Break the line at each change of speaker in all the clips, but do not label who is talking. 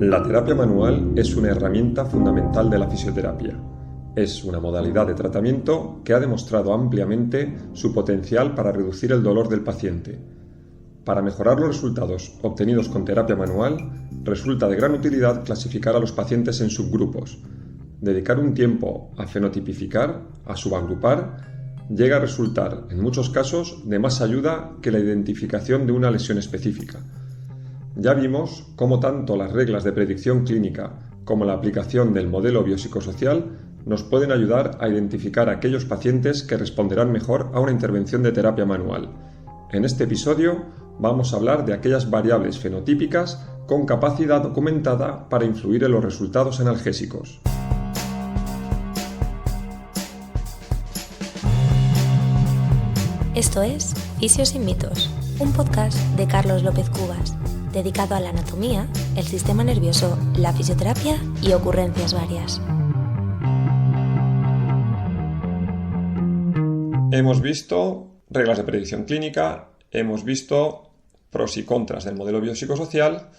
La terapia manual es una herramienta fundamental de la fisioterapia. Es una modalidad de tratamiento que ha demostrado ampliamente su potencial para reducir el dolor del paciente. Para mejorar los resultados obtenidos con terapia manual, resulta de gran utilidad clasificar a los pacientes en subgrupos. Dedicar un tiempo a fenotipificar, a subagrupar, llega a resultar, en muchos casos, de más ayuda que la identificación de una lesión específica. Ya vimos cómo tanto las reglas de predicción clínica como la aplicación del modelo biopsicosocial nos pueden ayudar a identificar a aquellos pacientes que responderán mejor a una intervención de terapia manual. En este episodio vamos a hablar de aquellas variables fenotípicas con capacidad documentada para influir en los resultados analgésicos.
Esto es Fisio sin mitos, un podcast de Carlos López Cubas, dedicado a la anatomía, el sistema nervioso, la fisioterapia y ocurrencias varias.
Hemos visto reglas de predicción clínica, hemos visto pros y contras del modelo biopsicosocial.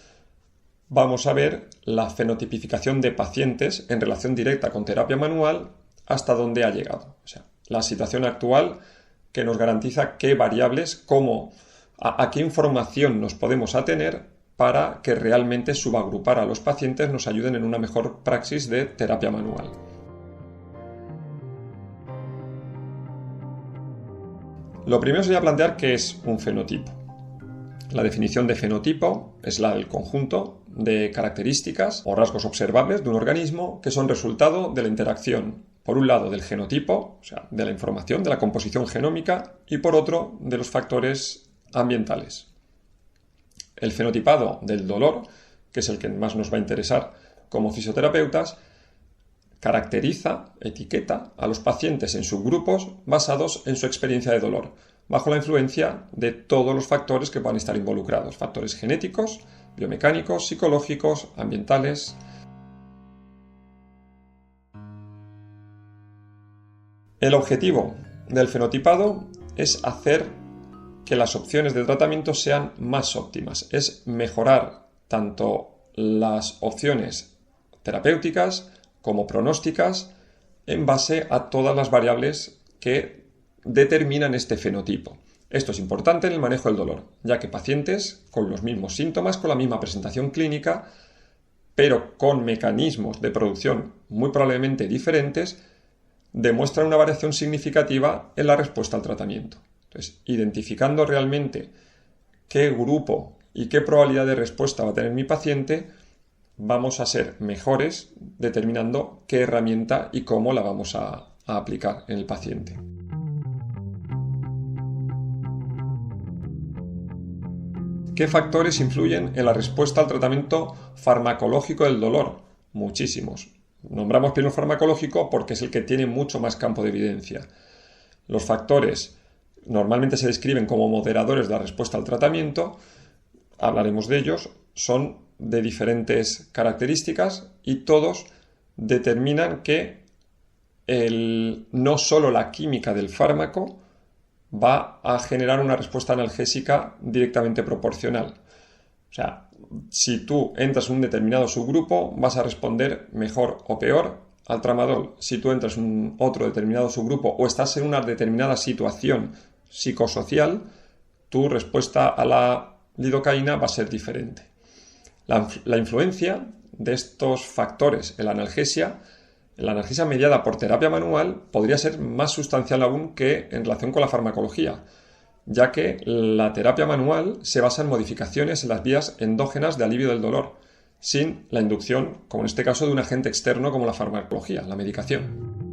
Vamos a ver la fenotipificación de pacientes en relación directa con terapia manual hasta dónde ha llegado. O sea, la situación actual que nos garantiza qué variables, a qué información nos podemos atener para que realmente subagrupar a los pacientes nos ayuden en una mejor praxis de terapia manual. Lo primero sería plantear qué es un fenotipo. La definición de fenotipo es la del conjunto de características o rasgos observables de un organismo que son resultado de la interacción, por un lado, del genotipo, o sea, de la información, de la composición genómica, y por otro, de los factores ambientales. El fenotipado del dolor, que es el que más nos va a interesar como fisioterapeutas, caracteriza, etiqueta a los pacientes en subgrupos basados en su experiencia de dolor, bajo la influencia de todos los factores que puedan estar involucrados, factores genéticos, biomecánicos, psicológicos, ambientales. El objetivo del fenotipado es hacer que las opciones de tratamiento sean más óptimas, es mejorar tanto las opciones terapéuticas como pronósticas en base a todas las variables que determinan este fenotipo. Esto es importante en el manejo del dolor, ya que pacientes con los mismos síntomas, con la misma presentación clínica, pero con mecanismos de producción muy probablemente diferentes, demuestran una variación significativa en la respuesta al tratamiento. Entonces, identificando realmente qué grupo y qué probabilidad de respuesta va a tener mi paciente, vamos a ser mejores determinando qué herramienta y cómo la vamos a aplicar en el paciente. ¿Qué factores influyen en la respuesta al tratamiento farmacológico del dolor? Muchísimos. Nombramos primero farmacológico porque es el que tiene mucho más campo de evidencia. Los factores normalmente se describen como moderadores de la respuesta al tratamiento, hablaremos de ellos, son de diferentes características y todos determinan que no solo la química del fármaco va a generar una respuesta analgésica directamente proporcional. O sea, si tú entras en un determinado subgrupo, vas a responder mejor o peor al tramadol. Si tú entras en otro determinado subgrupo o estás en una determinada situación psicosocial, tu respuesta a la lidocaína va a ser diferente. La influencia de estos factores en la analgesia mediada por terapia manual podría ser más sustancial aún que en relación con la farmacología, ya que la terapia manual se basa en modificaciones en las vías endógenas de alivio del dolor, sin la inducción, como en este caso, de un agente externo como la farmacología, la medicación.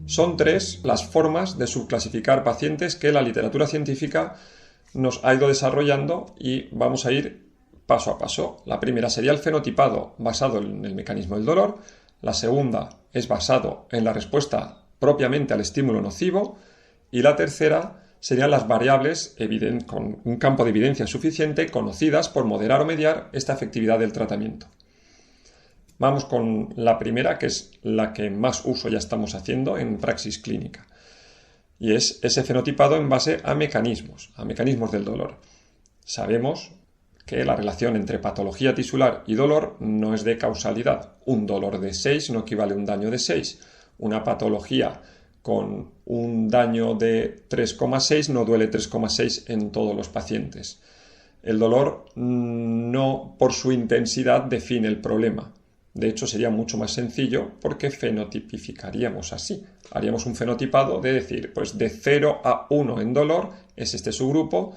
Son 3 las formas de subclasificar pacientes que la literatura científica nos ha ido desarrollando y vamos a ir paso a paso. La primera sería el fenotipado basado en el mecanismo del dolor. La segunda es basado en la respuesta propiamente al estímulo nocivo. Y la tercera serían las variables con un campo de evidencia suficiente conocidas por moderar o mediar esta efectividad del tratamiento. Vamos con la primera, que es la que más uso ya estamos haciendo en praxis clínica. y es ese fenotipado en base a mecanismos del dolor. Sabemos que la relación entre patología tisular y dolor no es de causalidad. Un dolor de 6 no equivale a un daño de 6. Una patología con un daño de 3,6 no duele 3,6 en todos los pacientes. El dolor no por su intensidad define el problema. De hecho, sería mucho más sencillo porque fenotipificaríamos así. Haríamos un fenotipado de decir, pues de 0 a 1 en dolor es este subgrupo,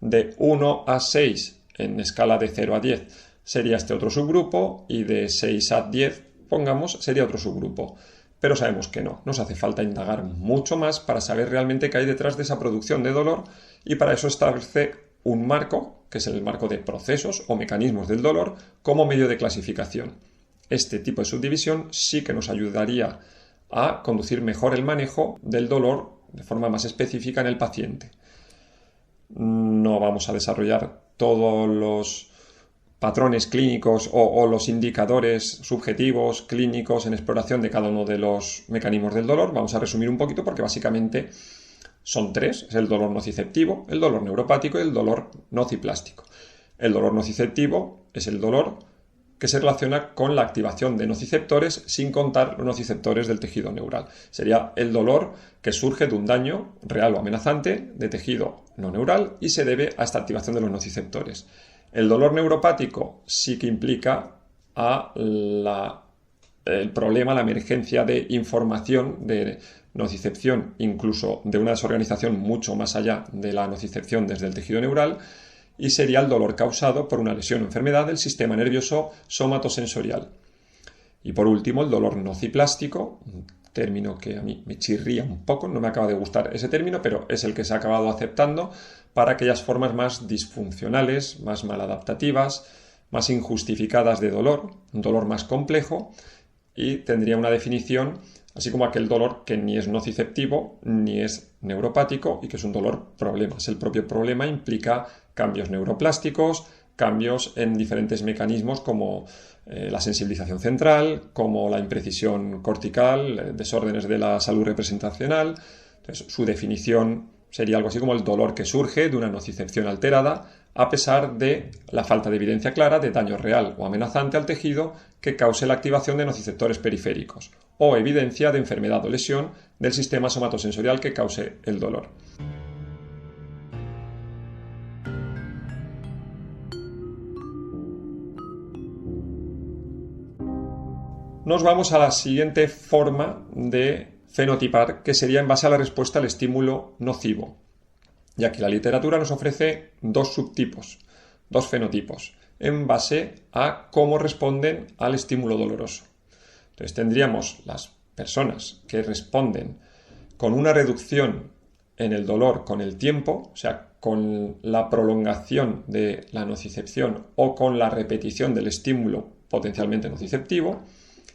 de 1 a 6 en escala de 0 a 10 sería este otro subgrupo y de 6 a 10, pongamos, sería otro subgrupo. Pero sabemos que no, nos hace falta indagar mucho más para saber realmente qué hay detrás de esa producción de dolor y para eso establece un marco, que es el marco de procesos o mecanismos del dolor, como medio de clasificación. Este tipo de subdivisión sí que nos ayudaría a conducir mejor el manejo del dolor de forma más específica en el paciente. No vamos a desarrollar todos los patrones clínicos o los indicadores subjetivos clínicos en exploración de cada uno de los mecanismos del dolor. Vamos a resumir un poquito porque básicamente son 3. Es el dolor nociceptivo, el dolor neuropático y el dolor nociplástico. El dolor nociceptivo es el dolor que se relaciona con la activación de nociceptores sin contar los nociceptores del tejido neural. Sería el dolor que surge de un daño real o amenazante de tejido no neural y se debe a esta activación de los nociceptores. El dolor neuropático sí que implica el problema, la emergencia de información de nocicepción, incluso de una desorganización mucho más allá de la nocicepción desde el tejido neural, y sería el dolor causado por una lesión o enfermedad del sistema nervioso somatosensorial. Y por último, el dolor nociplástico, un término que a mí me chirría un poco, no me acaba de gustar ese término, pero es el que se ha acabado aceptando para aquellas formas más disfuncionales, más maladaptativas, más injustificadas de dolor, un dolor más complejo, y tendría una definición así como aquel dolor que ni es nociceptivo ni es neuropático y que es un dolor problema. El propio problema implica cambios neuroplásticos, cambios en diferentes mecanismos como la sensibilización central, como la imprecisión cortical, desórdenes de la salud representacional. Entonces, su definición sería algo así como el dolor que surge de una nocicepción alterada a pesar de la falta de evidencia clara de daño real o amenazante al tejido que cause la activación de nociceptores periféricos o evidencia de enfermedad o lesión del sistema somatosensorial que cause el dolor. Nos vamos a la siguiente forma de fenotipar, que sería en base a la respuesta al estímulo nocivo. Y aquí la literatura nos ofrece dos subtipos, dos fenotipos, en base a cómo responden al estímulo doloroso. Entonces tendríamos las personas que responden con una reducción en el dolor con el tiempo, o sea, con la prolongación de la nocicepción o con la repetición del estímulo potencialmente nociceptivo,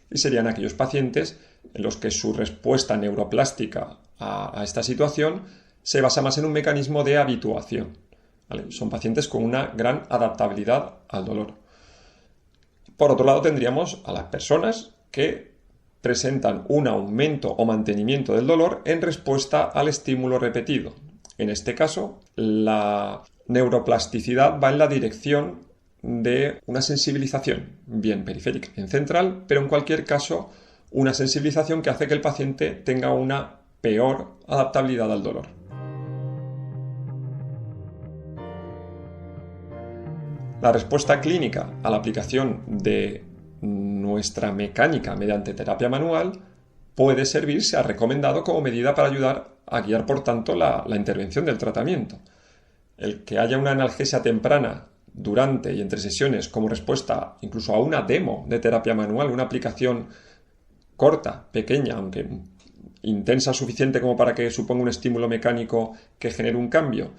y serían aquellos pacientes en los que su respuesta neuroplástica a esta situación se basa más en un mecanismo de habituación, ¿vale? Son pacientes con una gran adaptabilidad al dolor. Por otro lado, tendríamos a las personas que presentan un aumento o mantenimiento del dolor en respuesta al estímulo repetido. En este caso, la neuroplasticidad va en la dirección de una sensibilización, bien periférica, bien central, pero en cualquier caso, una sensibilización que hace que el paciente tenga una peor adaptabilidad al dolor. La respuesta clínica a la aplicación de nuestra mecánica mediante terapia manual puede servir, se ha recomendado como medida para ayudar a guiar, por tanto, la intervención del tratamiento. El que haya una analgesia temprana durante y entre sesiones como respuesta incluso a una demo de terapia manual, una aplicación corta, pequeña, aunque intensa suficiente como para que suponga un estímulo mecánico que genere un cambio,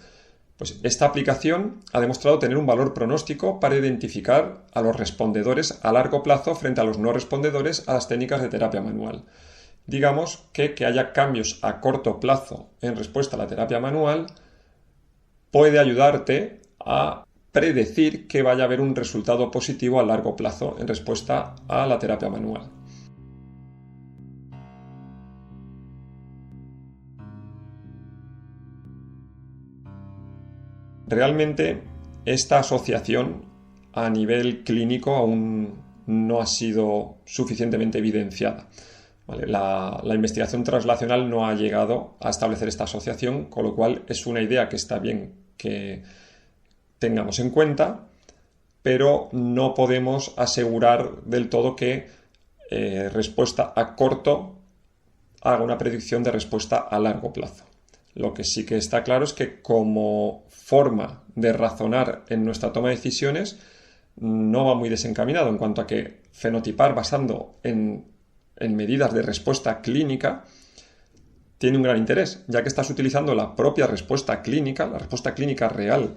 pues esta aplicación ha demostrado tener un valor pronóstico para identificar a los respondedores a largo plazo frente a los no respondedores a las técnicas de terapia manual. Digamos que haya cambios a corto plazo en respuesta a la terapia manual puede ayudarte a predecir que vaya a haber un resultado positivo a largo plazo en respuesta a la terapia manual. Realmente esta asociación a nivel clínico aún no ha sido suficientemente evidenciada. ¿Vale? La investigación translacional no ha llegado a establecer esta asociación, con lo cual es una idea que está bien que tengamos en cuenta, pero no podemos asegurar del todo que respuesta a corto haga una predicción de respuesta a largo plazo. Lo que sí que está claro es que como forma de razonar en nuestra toma de decisiones no va muy desencaminado en cuanto a que fenotipar basando en medidas de respuesta clínica tiene un gran interés, ya que estás utilizando la propia respuesta clínica, la respuesta clínica real,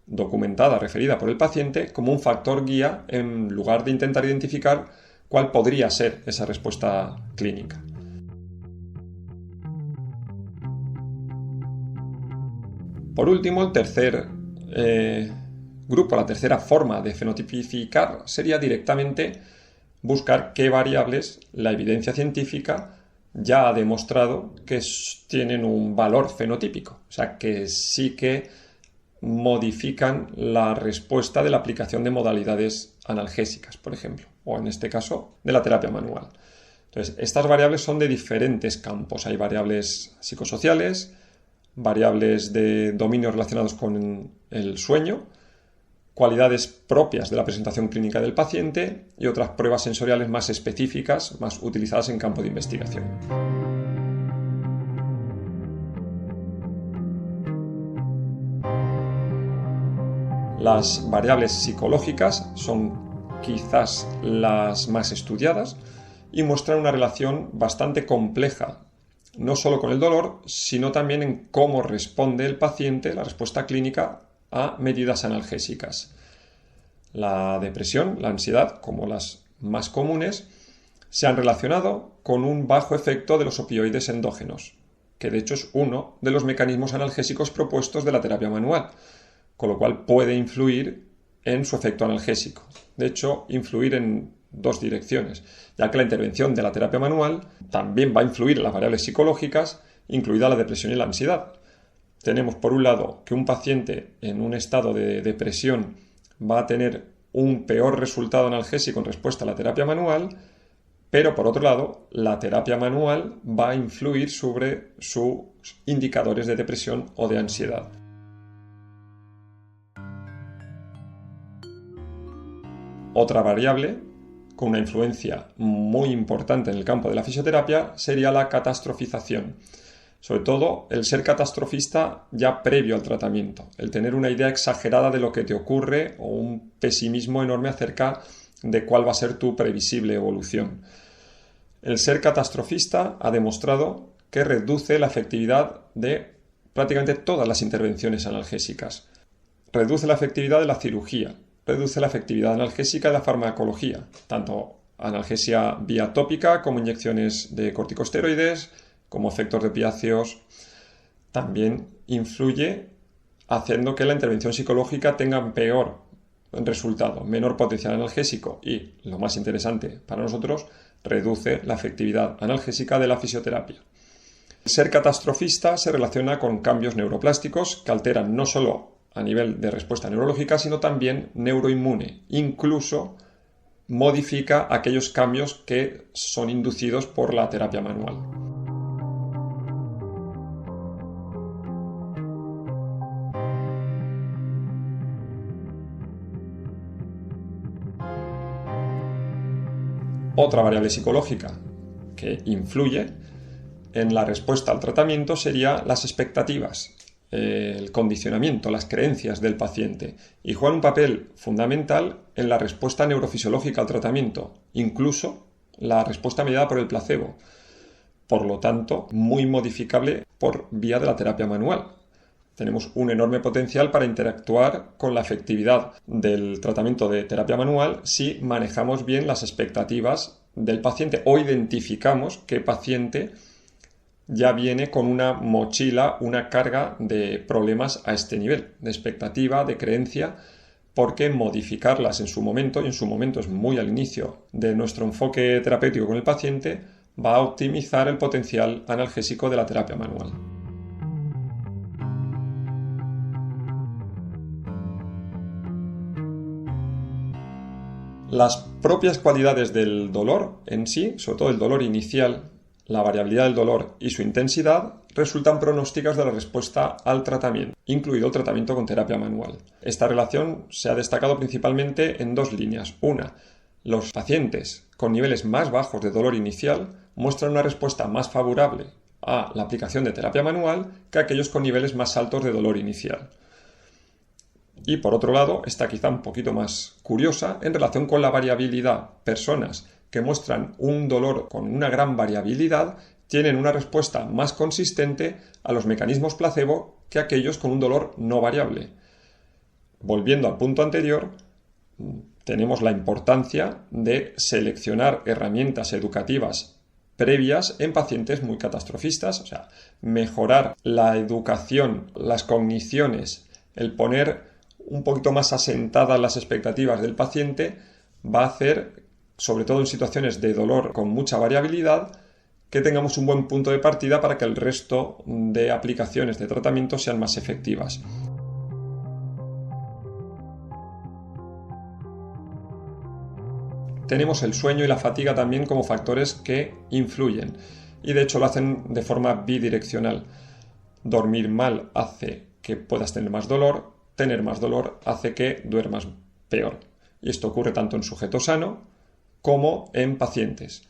documentada, referida por el paciente, como un factor guía en lugar de intentar identificar cuál podría ser esa respuesta clínica. Por último, el tercer grupo, la tercera forma de fenotipificar sería directamente buscar qué variables la evidencia científica ya ha demostrado que tienen un valor fenotípico, o sea, que sí que modifican la respuesta de la aplicación de modalidades analgésicas, por ejemplo, o en este caso de la terapia manual. Entonces, estas variables son de diferentes campos. Hay variables psicosociales, variables de dominios relacionados con el sueño, cualidades propias de la presentación clínica del paciente y otras pruebas sensoriales más específicas, más utilizadas en campo de investigación. Las variables psicológicas son quizás las más estudiadas y muestran una relación bastante compleja, no solo con el dolor, sino también en cómo responde el paciente, la respuesta clínica, a medidas analgésicas. La depresión, la ansiedad, como las más comunes, se han relacionado con un bajo efecto de los opioides endógenos, que de hecho es uno de los mecanismos analgésicos propuestos de la terapia manual, con lo cual puede influir en su efecto analgésico. De hecho, influir en dos direcciones, ya que la intervención de la terapia manual también va a influir en las variables psicológicas, incluida la depresión y la ansiedad. Tenemos por un lado que un paciente en un estado de depresión va a tener un peor resultado analgésico en respuesta a la terapia manual, pero por otro lado la terapia manual va a influir sobre sus indicadores de depresión o de ansiedad. Otra variable con una influencia muy importante en el campo de la fisioterapia sería la catastrofización. Sobre todo, el ser catastrofista ya previo al tratamiento, el tener una idea exagerada de lo que te ocurre o un pesimismo enorme acerca de cuál va a ser tu previsible evolución. El ser catastrofista ha demostrado que reduce la efectividad de prácticamente todas las intervenciones analgésicas. Reduce la efectividad de la cirugía, reduce la efectividad analgésica de la farmacología, tanto analgesia vía tópica como inyecciones de corticosteroides, como efectos de opiáceos. También influye haciendo que la intervención psicológica tenga peor resultado, menor potencial analgésico y, lo más interesante para nosotros, reduce la efectividad analgésica de la fisioterapia. El ser catastrofista se relaciona con cambios neuroplásticos que alteran no solo a nivel de respuesta neurológica, sino también neuroinmune. Incluso modifica aquellos cambios que son inducidos por la terapia manual. Otra variable psicológica que influye en la respuesta al tratamiento sería las expectativas, el condicionamiento, las creencias del paciente, y juegan un papel fundamental en la respuesta neurofisiológica al tratamiento, incluso la respuesta mediada por el placebo. Por lo tanto, muy modificable por vía de la terapia manual. Tenemos un enorme potencial para interactuar con la efectividad del tratamiento de terapia manual si manejamos bien las expectativas del paciente o identificamos qué paciente ya viene con una mochila, una carga de problemas a este nivel, de expectativa, de creencia, porque modificarlas en su momento, y en su momento es muy al inicio de nuestro enfoque terapéutico con el paciente, va a optimizar el potencial analgésico de la terapia manual. Las propias cualidades del dolor en sí, sobre todo el dolor inicial, la variabilidad del dolor y su intensidad, resultan pronósticas de la respuesta al tratamiento, incluido el tratamiento con terapia manual. Esta relación se ha destacado principalmente en dos líneas. Una, los pacientes con niveles más bajos de dolor inicial muestran una respuesta más favorable a la aplicación de terapia manual que aquellos con niveles más altos de dolor inicial. Y por otro lado, está quizá un poquito más curiosa en relación con la variabilidad. Personas que muestran un dolor con una gran variabilidad tienen una respuesta más consistente a los mecanismos placebo que aquellos con un dolor no variable. Volviendo al punto anterior, tenemos la importancia de seleccionar herramientas educativas previas en pacientes muy catastrofistas, o sea, mejorar la educación, las cogniciones, el poner un poquito más asentadas las expectativas del paciente va a hacer, sobre todo en situaciones de dolor con mucha variabilidad, que tengamos un buen punto de partida para que el resto de aplicaciones de tratamiento sean más efectivas. Tenemos el sueño y la fatiga también como factores que influyen y de hecho lo hacen de forma bidireccional. Dormir mal hace que puedas tener más dolor hace que duermas peor. Y esto ocurre tanto en sujeto sano como en pacientes.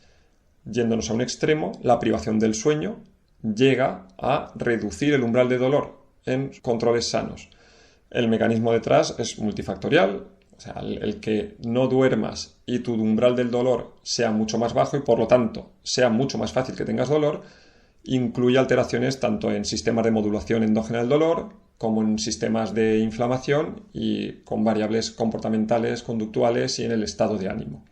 Yéndonos a un extremo, la privación del sueño llega a reducir el umbral de dolor en controles sanos. El mecanismo detrás es multifactorial, o sea, el que no duermas y tu umbral del dolor sea mucho más bajo y por lo tanto sea mucho más fácil que tengas dolor, incluye alteraciones tanto en sistemas de modulación endógena del dolor como en sistemas de inflamación y con variables comportamentales, conductuales y en el estado de ánimo.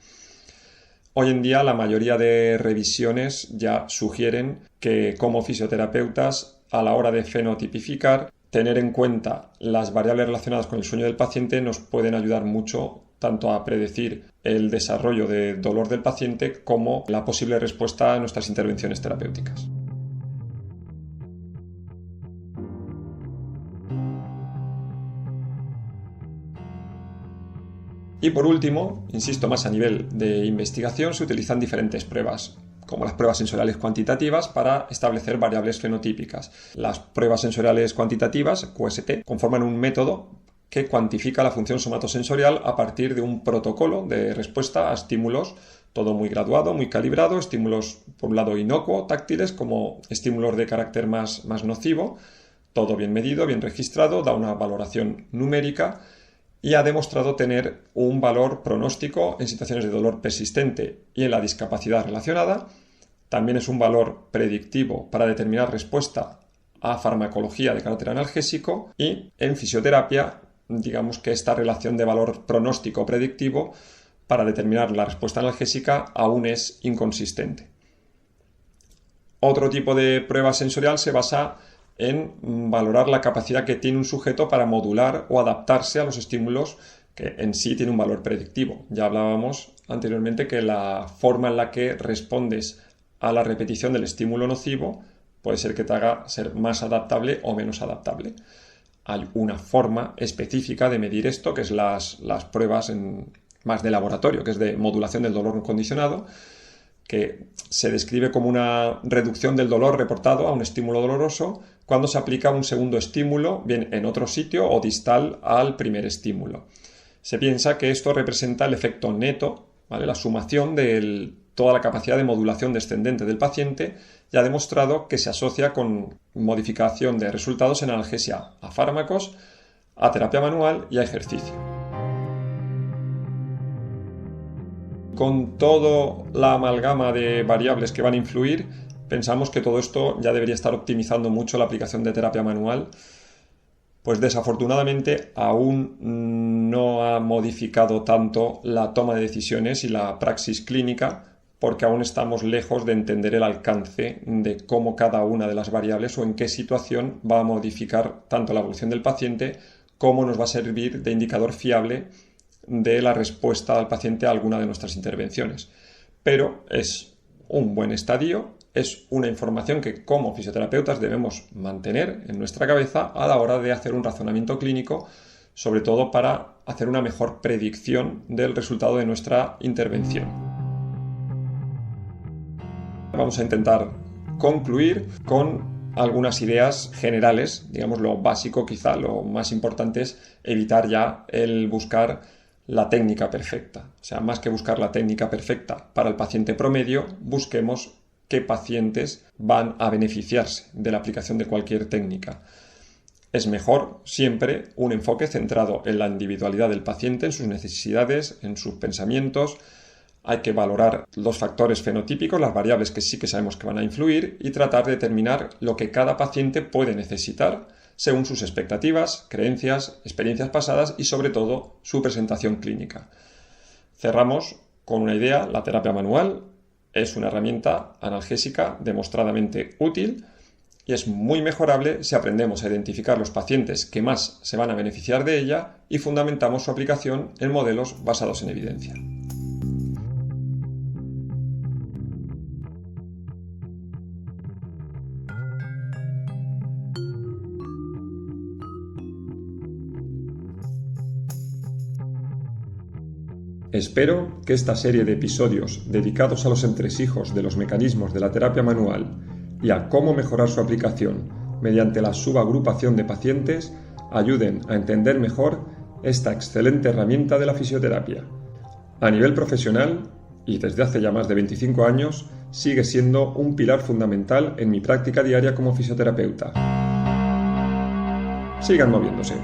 Hoy en día la mayoría de revisiones ya sugieren que como fisioterapeutas a la hora de fenotipificar, tener en cuenta las variables relacionadas con el sueño del paciente nos pueden ayudar mucho tanto a predecir el desarrollo de dolor del paciente como la posible respuesta a nuestras intervenciones terapéuticas. Y por último, insisto más a nivel de investigación, se utilizan diferentes pruebas, como las pruebas sensoriales cuantitativas para establecer variables fenotípicas. Las pruebas sensoriales cuantitativas, QST, conforman un método que cuantifica la función somatosensorial a partir de un protocolo de respuesta a estímulos, todo muy graduado, muy calibrado, estímulos por un lado inocuo, táctiles, como estímulos de carácter más nocivo, todo bien medido, bien registrado, da una valoración numérica y ha demostrado tener un valor pronóstico en situaciones de dolor persistente y en la discapacidad relacionada. También es un valor predictivo para determinar respuesta a farmacología de carácter analgésico y en fisioterapia, digamos que esta relación de valor pronóstico predictivo para determinar la respuesta analgésica aún es inconsistente. Otro tipo de prueba sensorial se basa en valorar la capacidad que tiene un sujeto para modular o adaptarse a los estímulos que en sí tiene un valor predictivo. Ya hablábamos anteriormente que la forma en la que respondes a la repetición del estímulo nocivo puede ser que te haga ser más adaptable o menos adaptable. Hay una forma específica de medir esto, que es las pruebas más de laboratorio, que es de modulación del dolor no condicionado, que se describe como una reducción del dolor reportado a un estímulo doloroso cuando se aplica un segundo estímulo, bien en otro sitio o distal al primer estímulo. Se piensa que esto representa el efecto neto, ¿vale? La sumación de toda la capacidad de modulación descendente del paciente, y ha demostrado que se asocia con modificación de resultados en analgesia a fármacos, a terapia manual y a ejercicio. Con toda la amalgama de variables que van a influir, pensamos que todo esto ya debería estar optimizando mucho la aplicación de terapia manual, pues desafortunadamente aún no ha modificado tanto la toma de decisiones y la praxis clínica, porque aún estamos lejos de entender el alcance de cómo cada una de las variables o en qué situación va a modificar tanto la evolución del paciente como nos va a servir de indicador fiable de la respuesta al paciente a alguna de nuestras intervenciones. Pero es un buen estadio, es una información que como fisioterapeutas debemos mantener en nuestra cabeza a la hora de hacer un razonamiento clínico sobre todo para hacer una mejor predicción del resultado de nuestra intervención. Vamos a intentar concluir con algunas ideas generales. Digamos, lo básico, quizá lo más importante, es evitar ya el buscar la técnica perfecta. O sea, más que buscar la técnica perfecta para el paciente promedio, busquemos qué pacientes van a beneficiarse de la aplicación de cualquier técnica. Es mejor siempre un enfoque centrado en la individualidad del paciente, en sus necesidades, en sus pensamientos. Hay que valorar los factores fenotípicos, las variables que sí que sabemos que van a influir, y tratar de determinar lo que cada paciente puede necesitar según sus expectativas, creencias, experiencias pasadas y sobre todo su presentación clínica. Cerramos con una idea: la terapia manual es una herramienta analgésica demostradamente útil y es muy mejorable si aprendemos a identificar los pacientes que más se van a beneficiar de ella y fundamentamos su aplicación en modelos basados en evidencia. Espero que esta serie de episodios dedicados a los entresijos de los mecanismos de la terapia manual y a cómo mejorar su aplicación mediante la subagrupación de pacientes ayuden a entender mejor esta excelente herramienta de la fisioterapia. A nivel profesional, y desde hace ya más de 25 años, sigue siendo un pilar fundamental en mi práctica diaria como fisioterapeuta. Sigan moviéndose.